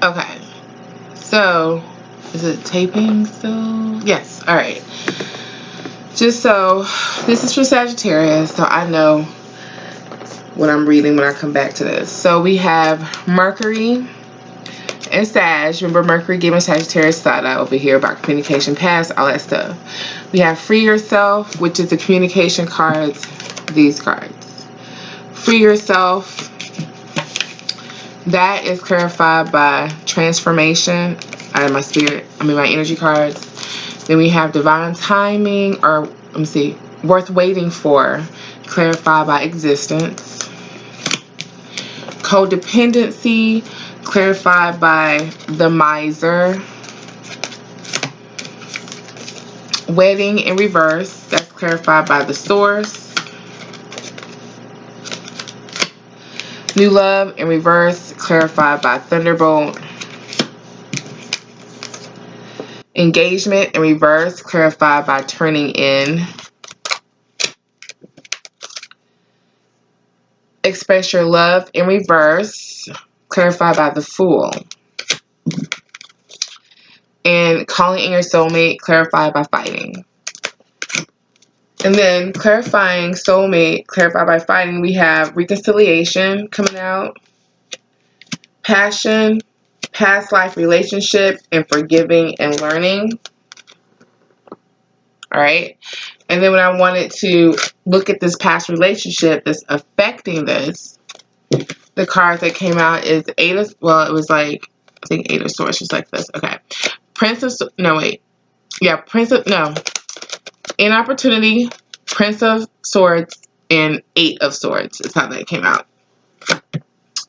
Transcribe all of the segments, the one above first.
Okay. So, is it taping still? Yes. All right. Just so, this is for Sagittarius, so I know what I'm reading when I come back to this. So we have Mercury and Sag. Remember, Mercury giving Sagittarius side eye over here about communication, past, all that stuff. We have Free Yourself, which is the communication cards. These cards. Free Yourself. That is clarified by transformation out of my spirit. My energy cards. Then we have Divine Timing, or let me see, Worth Waiting For, clarified by existence. Codependency, clarified by the Miser. Wedding in reverse, that's clarified by the Source. New Love in reverse, clarified by Thunderbolt. Engagement in reverse, clarified by Turning In. Express Your Love in reverse, clarified by the Fool. And Calling in Your Soulmate, clarified by Fighting. And then clarifying soulmate, clarified by fighting, we have reconciliation coming out, passion, past life relationship, and forgiving and learning. All right. And then when I wanted to look at this past relationship that's affecting this, the cards that came out is Eight of, well, it was like, I think Eight of Swords, just like this. Okay. Prince of, no, wait. Yeah, Prince of, no. Inopportunity, Prince of Swords, and Eight of Swords is how that came out.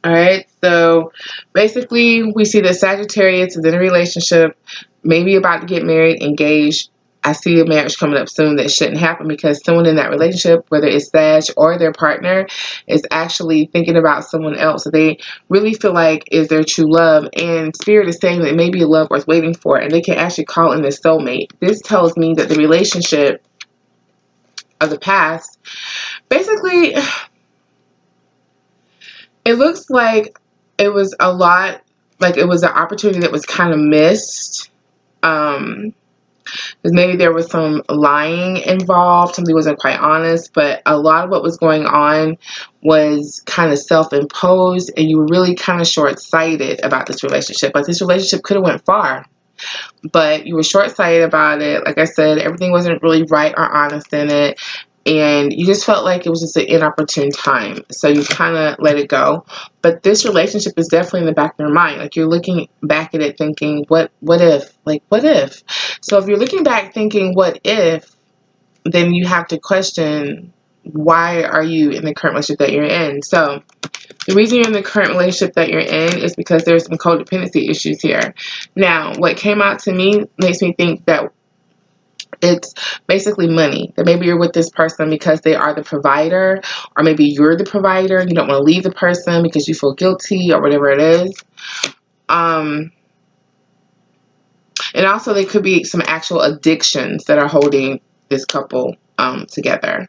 Alright, so basically we see that Sagittarius is in a relationship, maybe about to get married, engaged. I see a marriage coming up soon that shouldn't happen because someone in that relationship, whether it's Sag or their partner, is actually thinking about someone else that they really feel like is their true love. And Spirit is saying that it may be a love worth waiting for, and they can actually call in their soulmate. This tells me that the relationship of the past, basically, it looks like it was a lot, like it was an opportunity that was kind of missed. Because maybe there was some lying involved, somebody wasn't quite honest, but a lot of what was going on was kind of self-imposed, and you were really kind of short-sighted about this relationship. Like, this relationship could have went far, but you were short-sighted about it. Like I said, everything wasn't really right or honest in it, and you just felt like it was just an inopportune time, so you kind of let it go. But this relationship is definitely in the back of your mind. Like, you're looking back at it thinking, what if? Like, what if? So if you're looking back thinking, what if, then you have to question, why are you in the current relationship that you're in? So the reason you're in the current relationship that you're in is because there's some codependency issues here. Now, what came out to me makes me think that it's basically money. That maybe you're with this person because they are the provider, or maybe you're the provider and you don't want to leave the person because you feel guilty or whatever it is. And also there could be some actual addictions that are holding this couple together.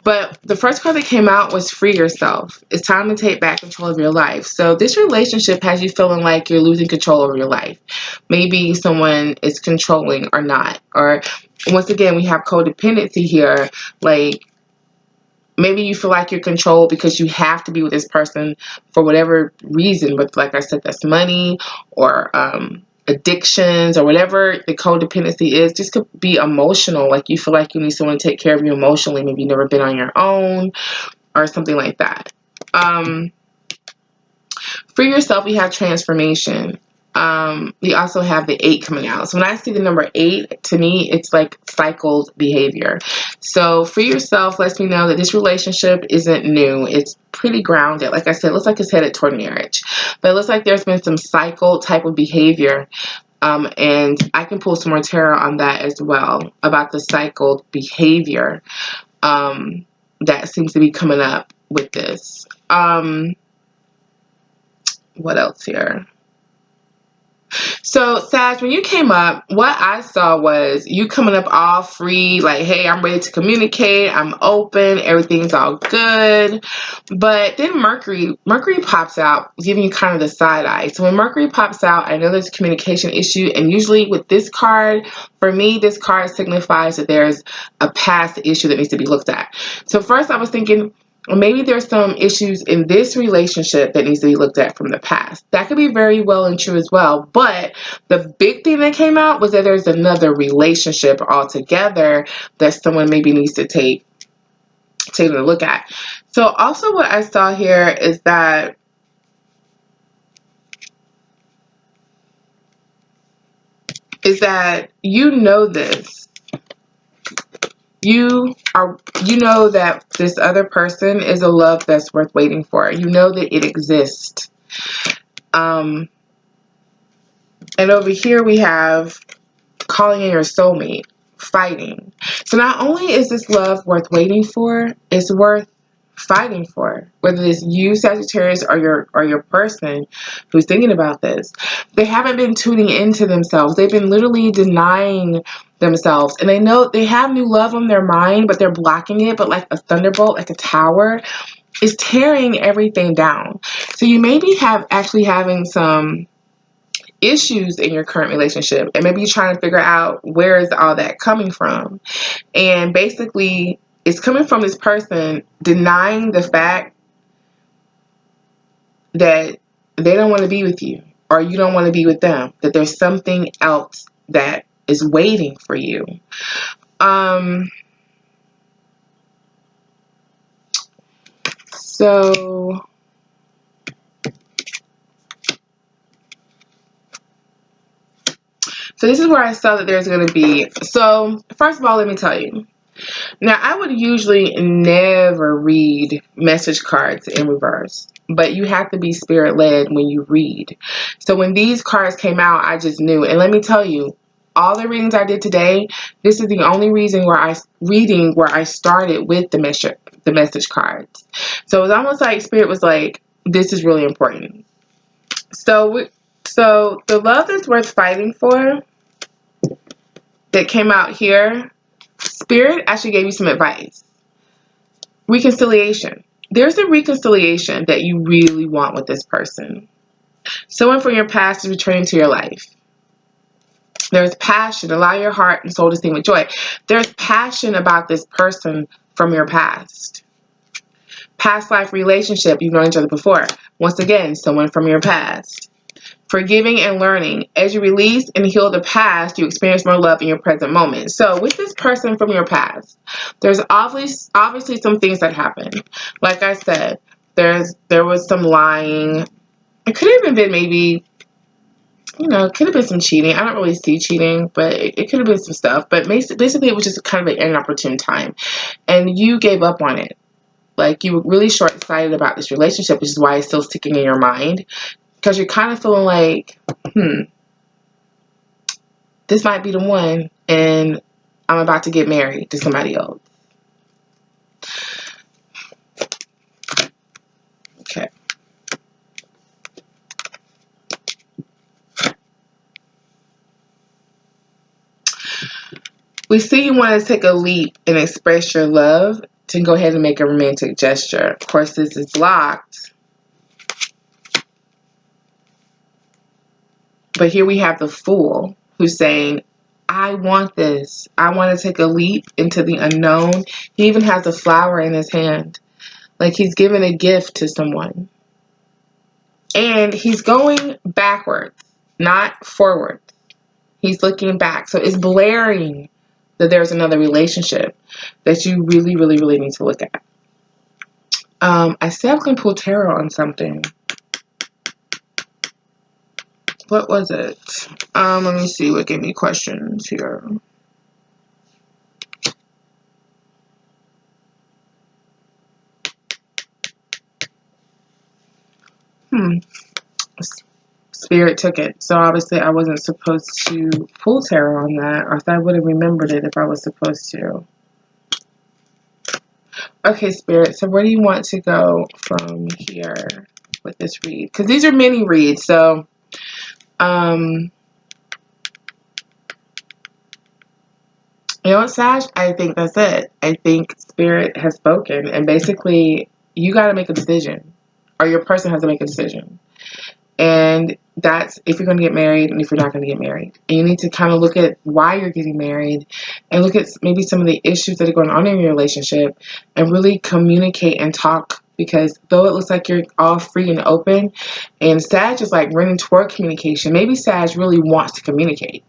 But the first card that came out was Free Yourself. It's time to take back control of your life. So this relationship has you feeling like you're losing control over your life. Maybe someone is controlling or not. Or once again, we have codependency here. Like, maybe you feel like you're controlled because you have to be with this person for whatever reason. But like I said, that's money or addictions or whatever the codependency is. Just could be emotional. Like, you feel like you need someone to take care of you emotionally. Maybe you've never been on your own or something like that. For yourself, we have transformation. We also have the 8 coming out. So when I see the number 8, to me, it's like cycled behavior. So for yourself, lets me know that this relationship isn't new. It's pretty grounded. Like I said, it looks like it's headed toward marriage. But it looks like there's been some cycle type of behavior. And I can pull some more tarot on that as well, about the cycled behavior that seems to be coming up with this. What else here? So, Sag, when you came up, what I saw was you coming up all free, like, hey, I'm ready to communicate, I'm open, everything's all good. But then Mercury pops out, giving you kind of the side eye. So when Mercury pops out, I know there's a communication issue, and usually with this card, for me, this card signifies that there's a past issue that needs to be looked at. So first I was thinking, maybe there's some issues in this relationship that needs to be looked at from the past. That could be very well and true as well. But the big thing that came out was that there's another relationship altogether that someone maybe needs to take a look at. So also what I saw here is that you know this. You know that this other person is a love that's worth waiting for. You know that it exists. And over here we have calling in your soulmate, fighting. So not only is this love worth waiting for, it's worth fighting for. Whether it's you, Sagittarius, or your person who's thinking about this, they haven't been tuning into themselves. They've been literally denying themselves, and they know they have new love on their mind, but they're blocking it. But like a thunderbolt, like a tower, is tearing everything down. So you may be actually having some issues in your current relationship, and maybe you're trying to figure out where is all that coming from. And basically it's coming from this person denying the fact that they don't want to be with you, or you don't want to be with them, that there's something else that is waiting for you. So this is where I saw that there's going to be, so first of all, let me tell you. Now, I would usually never read message cards in reverse, but you have to be spirit-led when you read. So when these cards came out, I just knew. And let me tell you, all the readings I did today, this is the only reason where I started with the message cards. So it was almost like Spirit was like, this is really important. So the love that's worth fighting for that came out here, Spirit actually gave you some advice. Reconciliation. There's a reconciliation that you really want with this person. Someone from your past is returning to your life. There's passion. Allow your heart and soul to sing with joy. There's passion about this person from your past. Past life relationship. You've known each other before. Once again, someone from your past. Forgiving and learning. As you release and heal the past, you experience more love in your present moment. So with this person from your past, there's obviously some things that happened. Like I said, there was some lying. It could have even been maybe, it could have been some cheating. I don't really see cheating, but it could have been some stuff. But basically, it was just kind of an inopportune time. And you gave up on it. Like, you were really short-sighted about this relationship, which is why it's still sticking in your mind. Because you're kind of feeling like, this might be the one, and I'm about to get married to somebody else. Okay. We see you want to take a leap and express your love to go ahead and make a romantic gesture. Of course, this is blocked. But here we have the Fool who's saying, I want this. I want to take a leap into the unknown. He even has a flower in his hand. Like he's giving a gift to someone. And he's going backwards, not forward. He's looking back. So it's blaring that there's another relationship that you really, really, really need to look at. I said I was going to pull tarot on something. What was it? Let me see what gave me questions here. Spirit took it. So obviously I wasn't supposed to pull tarot on that, or I would have remembered it if I was supposed to. Okay, Spirit. So where do you want to go from here with this read? Because these are mini reads. So, You know what, Sag? I think that's it. I think Spirit has spoken, and basically, you got to make a decision, or your person has to make a decision. And that's if you're going to get married and if you're not going to get married. And you need to kind of look at why you're getting married and look at maybe some of the issues that are going on in your relationship and really communicate and talk. Because though it looks like you're all free and open, and Sag is like running toward communication, maybe Sag really wants to communicate.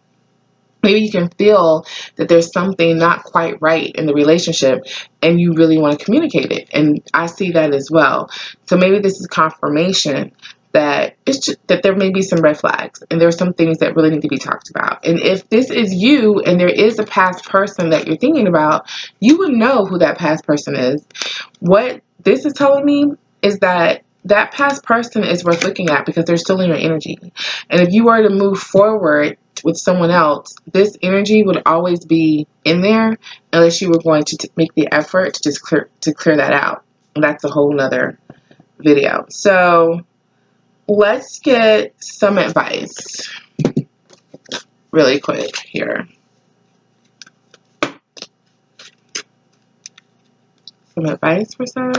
Maybe you can feel that there's something not quite right in the relationship and you really want to communicate it. And I see that as well. So maybe this is confirmation that it's just, that there may be some red flags and there are some things that really need to be talked about. And if this is you and there is a past person that you're thinking about, you would know who that past person is. What this is telling me is that that past person is worth looking at because they're still in your energy. And if you were to move forward with someone else, this energy would always be in there unless you were going to make the effort to just clear that out. And that's a whole nother video. So let's get some advice really quick here. Some advice for some.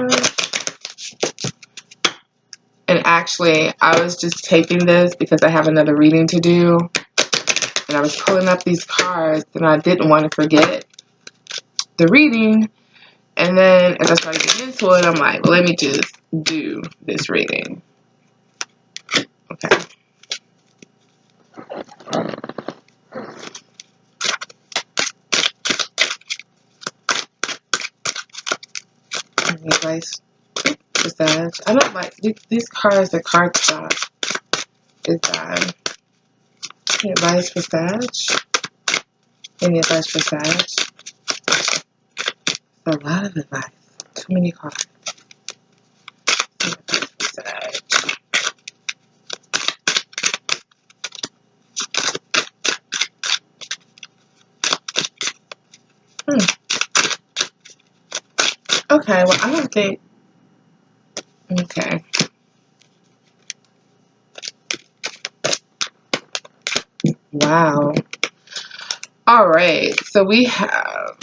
And actually, I was just taking this because I have another reading to do. And I was pulling up these cards and I didn't want to forget the reading. And then as I started getting into it, I'm like, well, let me just do this reading. Okay. Any advice for Sag? I don't like these cards, the card stock is bad. Any advice for Sag? Any advice for Sag? A lot of advice. Too many cards. Any advice for Sag? Okay, well, I don't think. Okay. Wow. All right. So we have.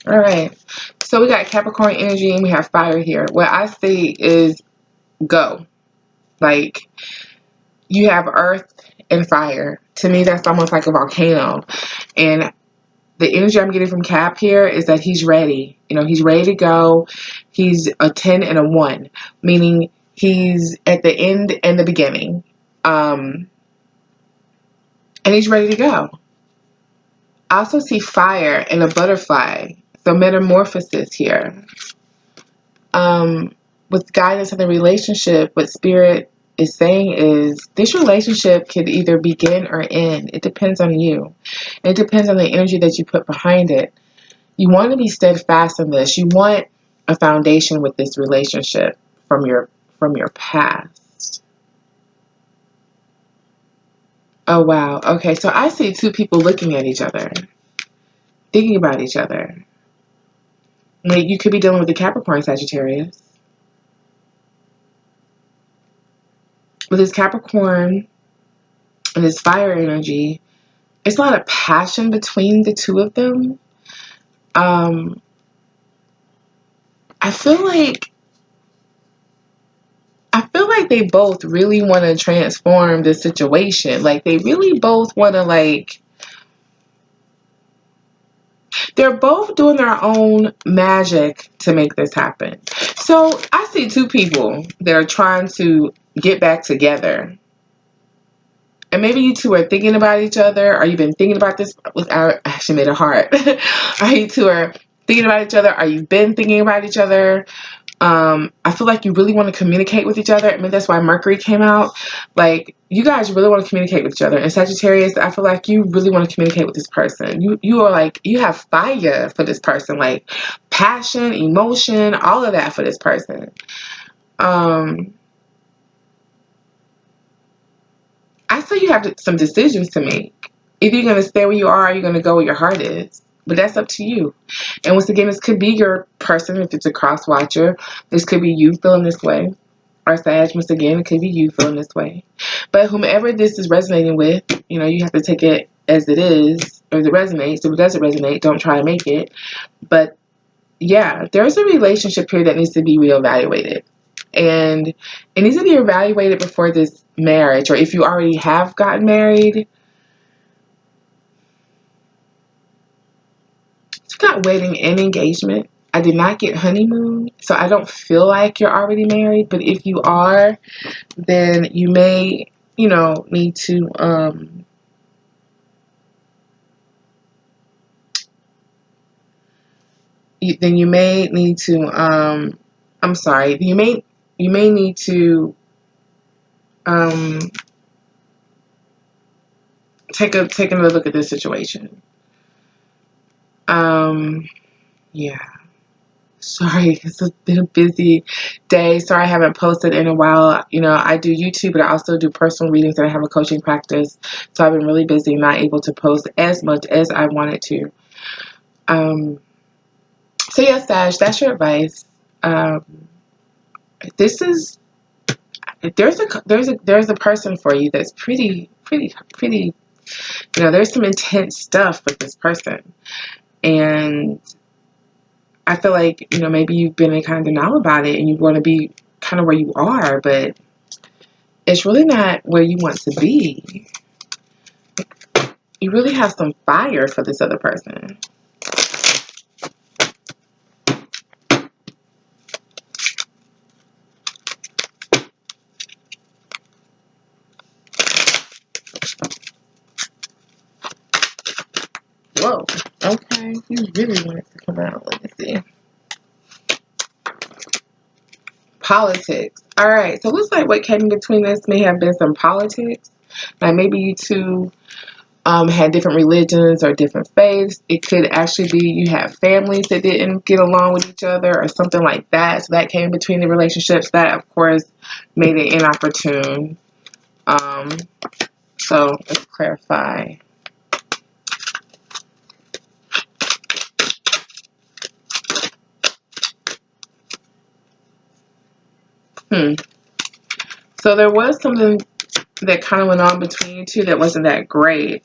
All right. So we got Capricorn energy and we have fire here. What I see is go. Like you have earth and fire. To me, that's almost like a volcano. And the energy I'm getting from Cap here is that he's ready. You know, he's ready to go. He's a 10 and a 1, meaning he's at the end and the beginning. And he's ready to go. I also see fire and a butterfly. So metamorphosis here. With guidance in the relationship, what Spirit is saying is this relationship could either begin or end. It depends on you. It depends on the energy that you put behind it. You want to be steadfast in this. You want a foundation with this relationship from your past. Oh wow. Okay, so I see two people looking at each other, thinking about each other. Like you could be dealing with the Capricorn Sagittarius. With this Capricorn and this fire energy, it's a lot of passion between the two of them. I feel like they both really want to transform the situation. Like they really both want to they're both doing their own magic to make this happen. So I see two people that are trying to get back together. And maybe you two are thinking about each other, or you've been thinking about this without actually made a heart. Or you two are thinking about each other, or you've been thinking about each other. I feel like you really want to communicate with each other. I mean, that's why Mercury came out. Like, you guys really want to communicate with each other. And Sagittarius, I feel like you really want to communicate with this person. You are like, you have fire for this person, like passion, emotion, all of that for this person. I say you have some decisions to make. Either you're going to stay where you are or you're going to go where your heart is. But that's up to you. And once again, this could be your person if it's a cross watcher. This could be you feeling this way. or Sag, once again, it could be you feeling this way. But whomever this is resonating with, you know, you have to take it as it is, or as it resonates. If it doesn't resonate, don't try to make it. But yeah, there's a relationship here that needs to be reevaluated. And it needs to be evaluated before this marriage, or if you already have gotten married. You got wedding and engagement. I did not get honeymoon, so I don't feel like you're already married. But if you are, then you may, you know, need to then you may need to I'm sorry, you may need to um take another look at this situation. Yeah. Sorry, it's been a busy day. Sorry I haven't posted in a while. You know, I do YouTube, but I also do personal readings and I have a coaching practice. So I've been really busy, not able to post as much as I wanted to. So yeah, Sag, that's your advice. This is there's a person for you that's pretty. You know, there's some intense stuff with this person, and I feel like, you know, maybe you've been in kind of denial about it and you want to be kind of where you are, but it's really not where you want to be. You really have some fire for this other person. Whoa. Okay. You really want it to come out. Let me see. Politics. All right. So it looks like what came in between this may have been some politics. Like maybe you two had different religions or different faiths. It could actually be you have families that didn't get along with each other or something like that. So that came between the relationships. That, of course, made it inopportune. So let's clarify. So there was something that kind of went on between you two that wasn't that great.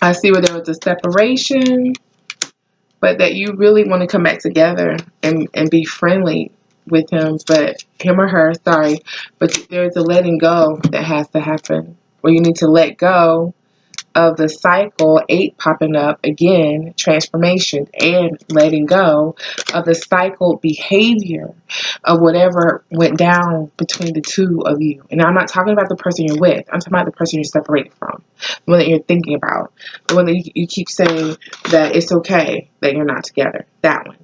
I see where there was a separation, but that you really want to come back together and be friendly with him, but him or her, sorry. But there's a letting go that has to happen, where you need to let go of the cycle 8 popping up again, transformation, and letting go of the cycle behavior of whatever went down between the two of you. And I'm not talking about the person you're with. I'm talking about the person you're separated from, the one that you're thinking about, the one that you keep saying that it's okay that you're not together. That one.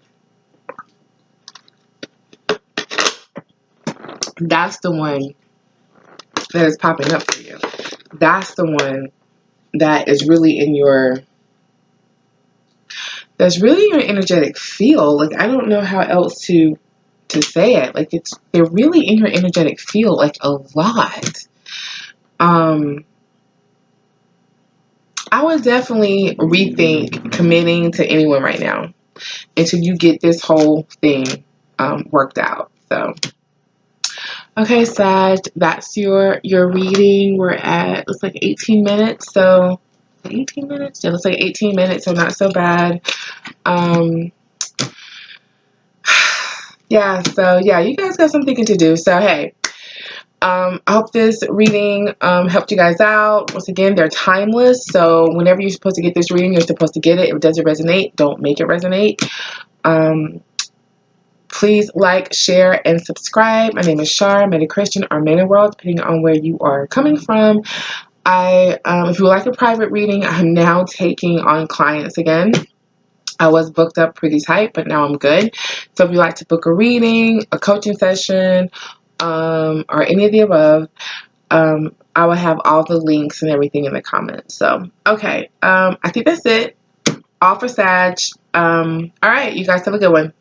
That's the one that is popping up for you. That's the one that is really in your energetic field. Like, I don't know how else to say it. Like, they're really in your energetic field, like, a lot. I would definitely rethink committing to anyone right now until you get this whole thing worked out. So okay, Sag, that's your reading. We're at, looks like 18 minutes. So 18 minutes? Yeah, looks like 18 minutes, so not so bad. Yeah, so yeah, you guys got some thinking to do. So hey, I hope this reading helped you guys out. Once again, they're timeless. So whenever you're supposed to get this reading, you're supposed to get it. If it doesn't resonate, don't make it resonate. Please like, share, and subscribe. My name is Shar, Meta Christian or mannaworld, depending on where you are coming from. If you would like a private reading, I'm now taking on clients again. I was booked up pretty tight, but now I'm good. So if you'd like to book a reading, a coaching session, or any of the above, I will have all the links and everything in the comments. So, okay. I think that's it. All for Sag. All right. You guys have a good one.